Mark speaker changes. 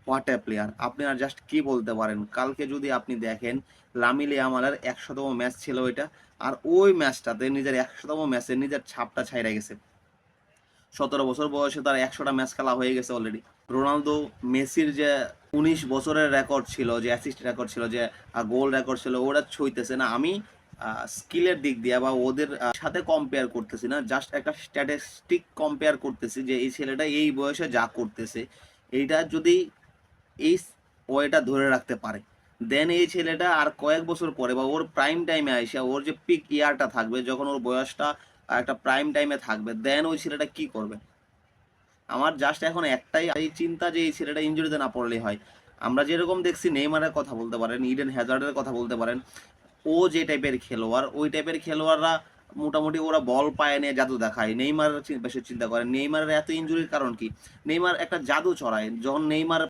Speaker 1: What a player! আপনি আর just কি বলতে পারেন? কালকে যদি আপনি দেখেন লামিল ইয়ামালের ১০০তম ম্যাচ ছিল ওইটা। আর ওই ম্যাচটাতে নিজের ১০০তম ম্যাচে নিজের ছাপটা ছাইড়া গেছে। ১৭ বছর বয়সে তার ১০০টা ম্যাচ খেলা হয়ে গেছে অলরেডি। রোনালদো, মেসির যে ১৯ বছরের রেকর্ড ছিল, যে অ্যাসিস্ট রেকর্ড ছিল, যে গোল রেকর্ড ছিল, ওরা ছুঁইতেছে না। আমি স্কিলের দিক দিয়ে বা ওদের সাথে কম্পেয়ার করতেছি না, জাস্ট একটা স্ট্যাটিস্টিক কম্পেয়ার করতেছি যে এই ছেলেটা এই বয়সে যা করতেছে, এইটা যদি এই ওয়েটা ধরে রাখতে পারে, দেন এই ছেলেটা আর কয়েক বছর পরে বা ওর প্রাইম টাইমে আইসা ওর যে পিক ইয়ারটা থাকবে, যখন ওর বয়সটা একটা প্রাইম টাইমে থাকবে, দেন ওই ছেলেটা কি করবে। আমার জাস্ট এখন একটাই এই চিন্তা যে এই ছেলেটা ইনজুরিতে না পড়লেই হয়। আমরা যেরকম দেখছি নেইমারের কথা বলতে পারেন, ইডেন হ্যাজার্ডের কথা বলতে পারেন, ও যে টাইপের খেলোয়াড়, ওই টাইপের খেলোয়াড়রা মোটামুটি ওরা বল পায়ে নিয়ে জাদু দেখায়। নেইমার বেশি চিন্তা করেন, নেইমারের এত ইনজুরির কারণ কি? নেইমার একটা জাদু ছড়ায়। যখন নেইমার